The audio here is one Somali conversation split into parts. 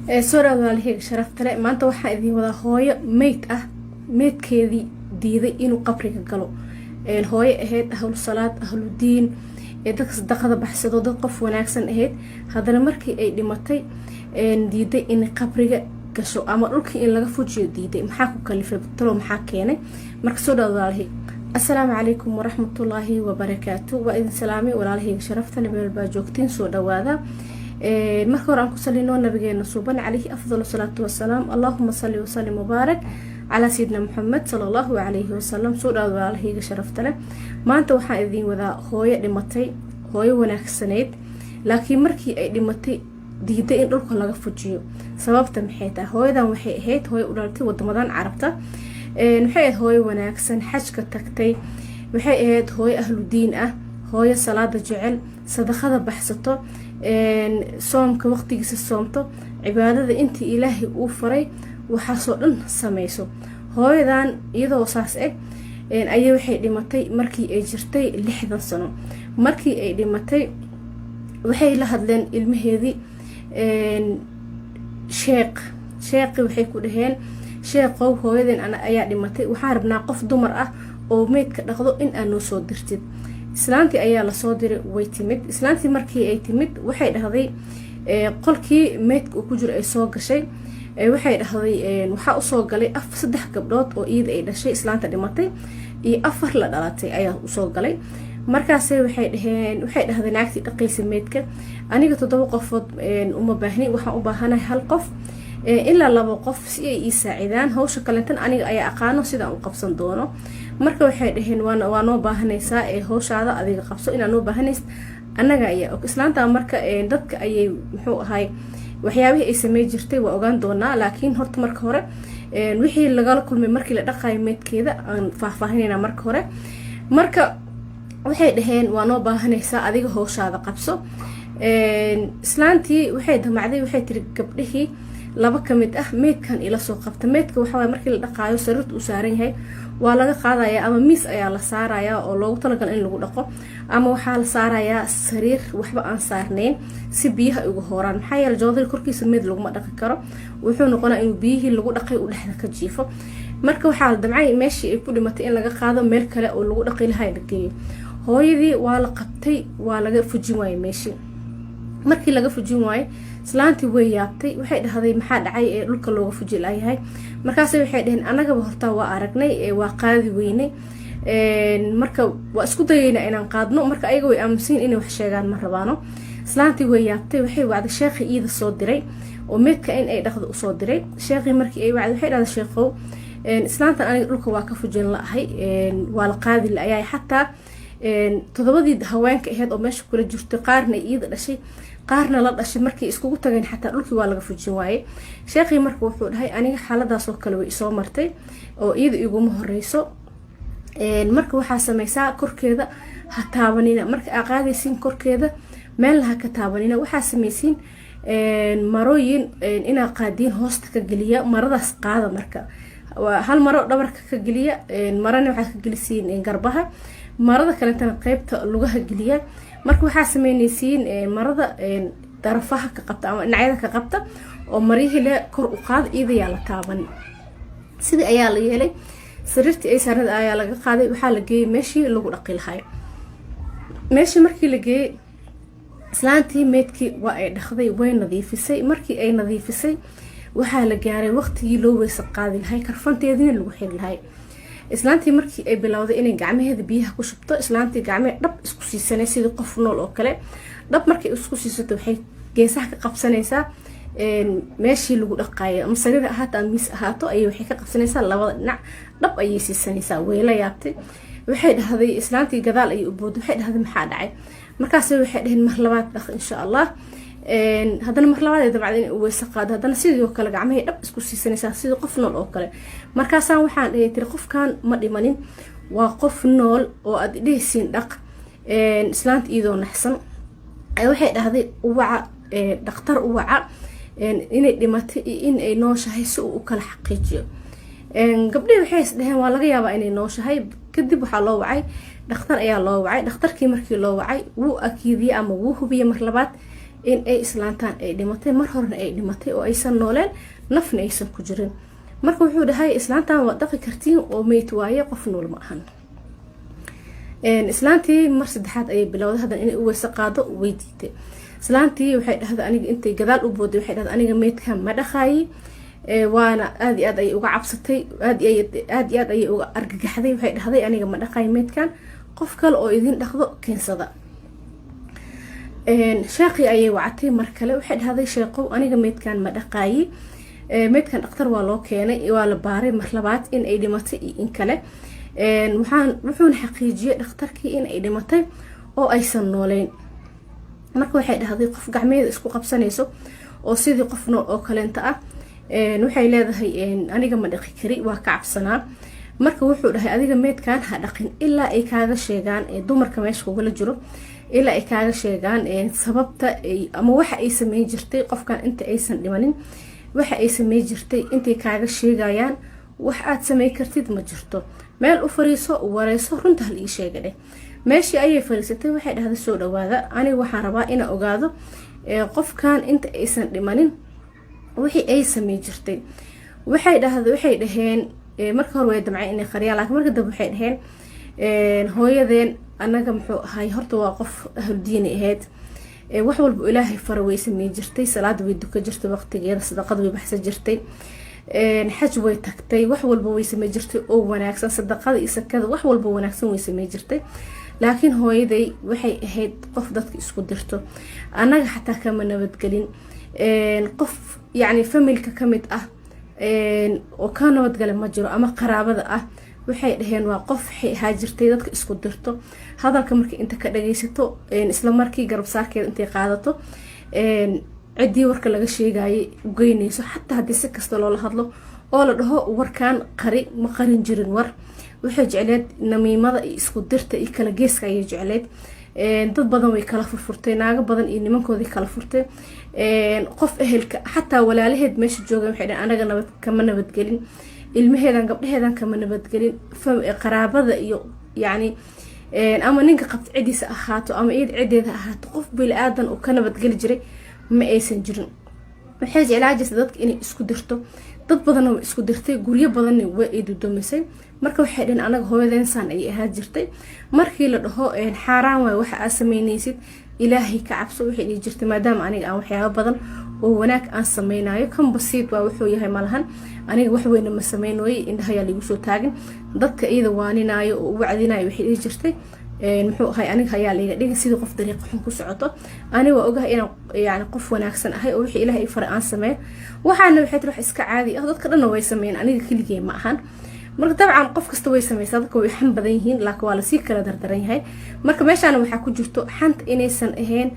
sora walaalahayga sharafta leh maanta waxaan idin wadaa hooyo meyd ah meydkeedii diiday inuu qabriga galo hooyo ahayd ahlu salaad ahlu diin dadka sadaqada baxsado dad qof wanaagsan ahayd haddana markii ay dhimatay diiday in qabriga gasho ama dhulkii in laga fujiyo diiday maxaa ku kalifay talo maxaa keenay marka soo dhawaad walaalahayga assalaamu calaykum waraxmatullaahi wabarakaatu waa idin salaamay walaalahayga sharafta leh meel baa joogtiin soo dhawaada marka hore aan ku salino nabigeena suuban calayhi afdalu salaatu wasalaam allahuma salli wasallim mubaarak calaa sayidina muxamed sala allahu calayhi wasalam soo dhawaad walaalahayga sharafta leh maanta waxaan idin wadaa hooyo dhimatay hooyo wanaagsaneyd laakiin markii ay dhimatay diiday in dhulka laga fujiyo sababta maxay tahay hooyadan waxay ahayd hooyo u dhalatay wadamadan carabta waxay ahayd hooyo wanaagsan xajka tagtay waxay ahayd hooyo ahlu diin ah hooyo salaada jecel sadaqada baxsato soomka waqtigiisa soomto cibaadada intii ilaahay uu faray waxaasoo dhan samayso hooyadan iyadoo saas eg ayay waxay dhimatay markii ay jirtay 60 sano markii ay dhimatay waxay la hadleen ilmaheedii sheekhi waxay ku dhaheen sheekhow hooyadan ana ayaa dhimatay waxaan rabnaa qof dumar ah oo meydka dhaqdo in aad noo soo dirtid islaantii ayaa lasoo diray way timid islaantii markii ay timid waxay dhahday qolkii meydka uu ku jiro ay soo gashay waxay dhahday waxaa usoo galay 3 gabdhood oo iyada ay dhashay islaanta dhimatay iyo 4 la dhalatay ayaa usoo galay markaasay waxay dhahday naagtii dhaqaysa meydka aniga 7 qofood uma baahni waxaan u baahanahay hal qof ilaa 2 qof si ay ii saacidaan hawsha kalentan aniga ayaa aqaano sidaan u qabsan doono marka waxay dhaheen waa noo baahanaysaa hawshaada adiga qabso inaan noo baahanays annaga ayaa og islaanta marka dadka ayay muxuu ahay waxyaabihii ay samey jirtay waa ogaan doonaa laakiin horta marka hore wixii lagala kulmay markii la dhaqayo meydkeeda aan faahfaahinayna marka hore marka waxay dhaheen waa noo baahanaysaa adiga hawshaada qabso islaantii waxay damacday waxay tiri gabdhihii 2 kamid ah meydkan ila soo qabta meydka waxa way markii la dhaqaayo sariirta u saaran yahay waa laga qaadayaa ama miis ayaa la saarayaa oo loogu talagalay in lagu dhaqo ama waxaa la saarayaa sariir waxba aan saarnayn si biyaha ugu hooraan maxaa yeelay joodari korkiisa meyd laguma dhaqi karo wuxuu noqonaa inuu biyihii lagu dhaqay u dhexda ka jiifo marka waxaa la damcay meeshii ay ku dhimatay in laga qaado meel kale oo lagu dhaqi lahaa la geeyo hooyadii waa la qabtay waa laga fujin waayay meeshii markii laga fujin waayay islaantii way yaabtay waxay dhahday maxaa dhacay dhulka looga fuji lahayahay markaas waxay dhaheen anagaba horta waa aragnay waa qaadi weynay marka waa isku dayayna inaan qaadno marka ayaga way aaminsan inay wax sheegaan ma rabaano islaantii way yaabtay waxay wacday sheekhi iida soo diray oo meedka in ay dhaqdo u soo diray sheekhi markii ay wacday waxay dhahday sheekhow islaantan aniga dhulka waa ka fujin laahay waa la qaadi laayay xataa 7 haweenka ahayd oo meesha kula jirtay qaarna iida dhashay qaarna la dhashay markii iskugu tageen xataa dhulkii waa laga fujin waayay sheekhi markuu wuxuu dhahay aniga xaaladaas oo kale way soo martay oo iyada iguma horeyso marka waxaa samaysaa korkeeda ha taabanina marka aad qaadaysiin korkeeda meel ha ka taabanina waxaa samaysiin marooyin inaa qaadiin hoosta ka geliya maradaas qaada marka hal maro dhabarka ka geliya marana waxaad ka gelisiin garbaha marada kalentana qaybta lugaha geliya marka waxaa sameynaysiin marada darafaha ka qabta ama dhinacyada ka qabta oo marihii le kor u qaad iidayaa la taaban sidii ayaa la yeelay sariirtii ay saarnada ayaa laga qaaday waxaa la geeyay meeshii lagu dhaqi lahay meeshii markii la geeyay islaantii meydkii waa ay dhaqday way nadiifisay markii ay nadiifisay waxaa la gaaray waqtigii loo weysa qaadi lahay karfanteedina lagu xiri lahay islaantii markii ay bilowday inay gacmaheeda biyaha ku shubto islaantii gacmaheeda dhab isku siisanay sidii qof nool oo kale dhab markay isku siisato waxay geesaha ka qabsanaysaa meeshii lagu dhaqayo ama sariir ahaato ama miis ahaato ayay waxay ka qabsanaysaa labada dhinac dhab ayay siisanaysaa way la yaabtay waxay dhahday islaantii gadaal ayay u booday waxay dhahday maxaa dhacay markaas waxay dhaheen mar labaad dhaq insha Allah haddana mar labaad ay dabacday in uu weysa qaado haddana sidoo kale gacmahay dhab isku siisanaysaa sidii qof nool oo kale markaasaan waxaan dhahay tiri qofkan ma dhimanin waa qof nool oo aad dhehaysiin dhaq islaanta iyadoo naxsan waxay dhahday uwaca dhaqtar uwaca inay dhimatay in ay nooshahay si uu u kala xaqiijiyo gabdhihii waxay isdhaheen waa laga yaabaa inay nooshahay kadib waxaa loo wacay dhakhtar ayaa loo wacay dhakhtarkii markii loo wacay wuu akiidiyey ama wuu hubiyey mar labaad in ay islaantaan ay dhimatay mar horena ay dhimatay oo aysan nooleen nafna aysan ku jirin. marka wuxuu dhahay islaantaan waa dhaqi kartiin oo meyd waaye qof nool ma ahan. islaantii mar saddexaad ayay bilowday hadan inay u weyse qaado way diiday. islaantii waxay dhahday aniga intay gadaal u booday waxay dhahday aniga meydkan ma dhaqaayi. waana aad iyo aad ayay uga cabsatay, aad iyo aad ayay uga argagaxday. waxay dhahday aniga ma dhaqaayi meydkan, qof kale oo idin dhaqdo keensada. sheekhi ayay wacatay mar kale waxay dhahday sheeqow aniga meydkan ma dhaqaayi. meydkan dhakhtar waa loo keenay, waa la baaray mar labaad in ay dhimatay iyo in kale. wuxuuna xaqiijiyay dhakhtarkii in ay dhimatay oo aysan nooleyn. marka waxay dhahday qof gacmeeda isku qabsanayso oo sidii qof nool oo kaleenta ah. waxay leedahay aniga ma dhaqi kari, waa ka cabsanaa. marka wuxuu dhahay adiga meydkan ha dhaqin ilaa ay kaaga sheegaan dumarka meesha kugala jiro, ilaa ay kaaga sheegaan sababta ama waxa ay sameyn jirtay qofkan inta aysan dhimanin, waxa ay sameyn jirtay intay kaaga sheegayaan. wax aad sameyn kartid ma jirto, meel u fariiso wareyso runta hal ii sheega dheh. meeshii ayay fariisatay waxay dhahday soo dhawaada, aniga waxaan rabaa inaan ogaado qofkan inta aysan dhimanin wixii ay sameyn jirtay. waxay dhaheen marka hore way damcay inay qariyaan, laakiin marka dambe waxay dhaheen hooyadeen anaga muxuu ahay horta waa qof ahludiini ahayd, wax walba ilaahay fara way sameyn jirtay, salaad way duka jirtay waqtigeeda, sadaqad way baxsan jirtay, xaj way tagtay, wax walba way sameyn jirtay oo wanaagsan, sadaqada iyo sakada wax walba wanaagsan way sameyn jirtay. laakiin hooyaday waxay ahayd qof dadka isku dirto, anaga xataa kama nabadgelin. qof yacni familka ka mid ah oo ka nabadgala ma jiro ama qaraabada ah. waxay dhaheen waa qof waxay ahaa jirtay dadka isku dirto, hadalka markii inta ka dhagaysato isla markii garabsaarkeeda intay qaadato ciddii warka laga sheegayay u geynayso, xataa haddii si kasta loola hadlo oo la dhaho warkan qari ma qarin jirin war. waxay jecleed namiimada iyo isku dirta iyo kala geeska ayay jecleed. dad badan way kala furfurtay, naago badan iyo nimankoodii kala furtay. qof ehelka xataa walaalaheed meesha joogan waxay dhahen anaga kama nabadgelin, ilmaheedan gabdhaheedan kama nabadgelin, qaraabada iyo yacni ama ninka qabta cidiisa ahaato ama iyad cideeda ahaato qof bili-aadan oo ka nabadgeli jiray ma aysan jirin. waxay jeclaa jirtay dadka inay isku dirto, dad badanna way isku dirtay, guryo badanna way ay dudumisay. marka waxay dhaheen anaga hooyadeen saan ayay ahaan jirtay. markii la dhaho xaaraan waay waxa aad sameynaysid, ilaahay ka cabso waxay dhihi jirtay maadaama aniga aan waxyaabo badan oo wanaag aan sameynayo, kan basiid waa wuxuu yahay malahan, aniga wax weyna ma sameynooye, indhahayaa lagu soo taagin. dadka iyada waaninaayo oo u wacdinayo waxay dhihi jirtay muxuu ahay aniga ayaa layga dhigay sidii qof dariiqa xun ku socoto. aniga waa ogahay inaan yani qof wanaagsan ahay oo wixii ilaahay faray aan sameeyo. waxaana waxay tiri wax iska caadi ah, dadka dhanna way sameeyeen, aniga keligay ma ahan. marka dabcan qof kasta way sameysaa, dadka way xan badan yihiin, laakiin waa lasii kala dardaran yahay. marka meeshaana waxaa ku jirto xanta inaysan ahayn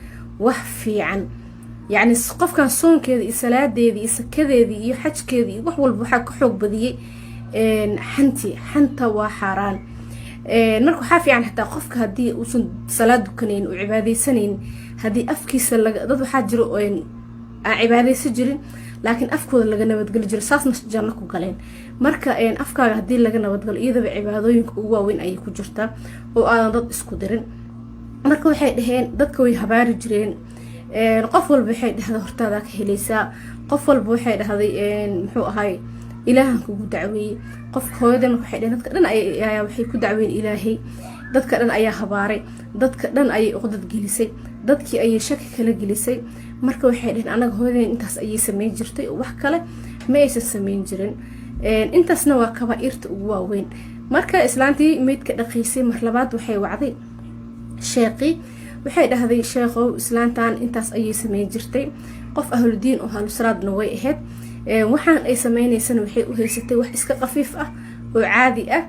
wax fiican. yacni qofkan soonkeeda iyo salaadeeda iyo sakadeeda iyo xajkeeda iyo wax walba waxaa ka xoog badiyey xanta waa xaaraan. marka waxaa fiican xataa qofka haddii uusan salaad dukanayn oo cibaadeysanaynin, haddii afkiisa dad waxaa jiro aan cibaadeysan jirin laakiin afkooda laga nabadgeli jiro, saasna janno ku galeen. marka afkaaga haddii laga nabadgalo iyadaba cibaadooyinka ugu waaweyn ayay ku jirtaa oo aadan dad isku dirin. marka waxay dhaheen dadka way habaari jireen, qof walba waxay dhahday hortaadaa ka helaysaa, qof walba waxay dhahday muxuu ahay ilaahan kugu dacweeyey. qofka hooyadan waxay dhaheen dadka dhan ayaa waxay ku dacweyn ilaahay, dadka dhan ayaa habaaray, dadka dhan ayay uqdad gelisay, dadkii ayay shaki kala gelisay. marka waxay dhaheen anaga hooyadan intaas ayay sameyn jirtay oo wax kale ma aysan sameyn jirin. intaasna waa kabaairta ugu waaweyn. marka islaantii meydka dhaqaysay mar labaad waxay wacday sheeqii, waxay dhahday sheekhow islaantan intaas ayay sameyn jirtay, qof ahludiin oo ahlusalaadna way ahayd. waxaan ay sameynaysana waxay u haysatay wax iska qafiif ah oo caadi ah.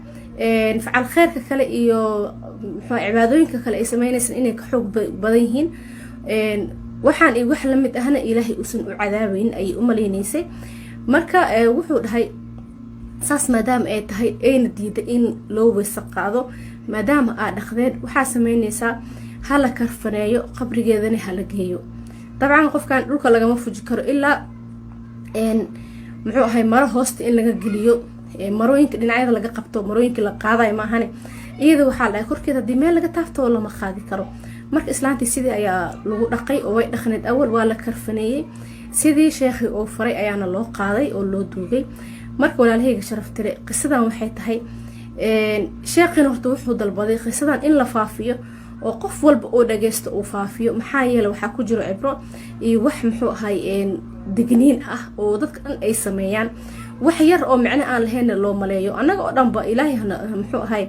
facal kheyrka kale iyo muxuu cibaadooyinka kale ay sameynaysan inay ka xoog badan yihiin. waxaan wax la mid ahna ilaahay uusan u cadaabeyn ayay u maleynaysay. marka wuxuu dhahay saas maadaama ay tahay ayna diiday in loo weyse qaado, maadaama aad dhaqdeen waxaa sameynaysaa hala karfaneeyo, qabrigeedana hala geeyo. dabcan qofkan dhulka lagama fuji karo ilaa muxuu ahay maro hoosta in laga geliyo, marooyinka dhinacyada laga qabto, marooyinka la qaadayo maahane iyada waxaa la dhahay korkeeda haddii meel laga taafto lama qaadi karo. marka islaantii sidii ayaa lagu dhaqay oo way dhaqneed awal waa la karfaneeyay sidii sheekhi oo faray ayaana loo qaaday oo loo duugay marka walaalahayga sharaf tire qisadan waxay tahay sheekhin horta wuxuu dalbaday qisadan in la faafiyo oo qof walba oo dhageysto uu faafiyo maxaa yeelay waxa ku jiro cibro iyo wax muxuu ahay digniin ah oo dadka dhan ay sameeyaan wax yar oo macna aan lahayn loo maleeyo anaga oo dhanba ilaahay muxuu ahay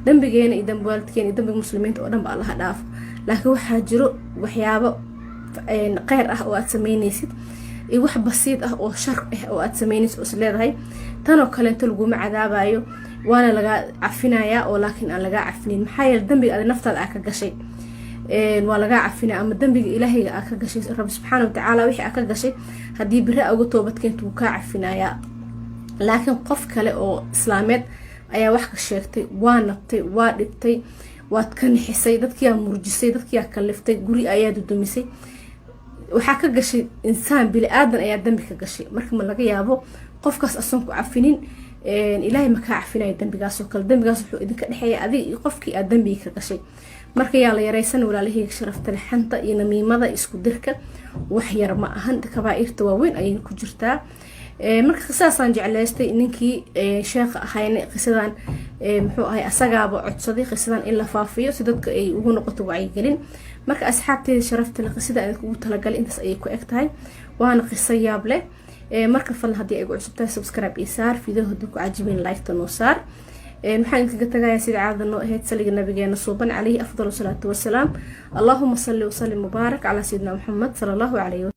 dambigeena iyo dambi waalidkeena iyo dambi muslimiinta oo dhanba Allah dhaaf laakiin waxa jiro waxyaabo qeyr ah oo aad sameynaysid iyo wax basiid ah oo shar ah oo aad sameynaysid oo isleedahay tan oo kale inta lagu macadaabayo وانا لقى عفنايا ولكن انا لقى عفنين محايل الذنب على نفط اكا غشي ولا عفنا اما الذنب الهي اكا غشي رب سبحانه وتعالى وحي اكا غشي هدي برا او توبت كنت وكا عفنايا لكن قف كله او اسلاميد ayaa wax ka sheegtay waa nabtay waa dhibtay waad ka nixisay dadkii murjisay dadkii ka liftay guri ayaa dudumisay waxa ka gashay insaan bili aadan ayaa dambi ka gashay marka ma laga yaabo qofkaas asan ku cafinin ilaahay ma ka cafinay dambigaas oo kale dambigaas wuxuu idinka dhaxeeyay adiga iyo qofkii aad dambi ka gashay marka yaa la yareysan walaalahayga sharafta lixanta iyo namiimada isku dirka wax yar ma ahan kabaa'irta waaweyn ayay ku jirtaa marka qisaasan jeclaystay ninkii sheekh ahayna qisadan muxuu ahay asagaaba codsaday qisadan in la faafiyo si dadka ay ugu noqoto wacyigelin marka asxaabteeda sharafta leh qisada ay ugu talagal intaas ay ku egtahay waana qiso yaab leh marka fal hadii ay ugu cusubtahay subscribe iyo saar video haduu ku cajibin like ta noo saar maxaan kaga tagayaa sida caadada noo ahayd saliga nabigeena suuban calayhi afdalu salaatu wasalaam allahumma salli wa sallim mubarak ala sayyidina muhammad sallallahu alayhi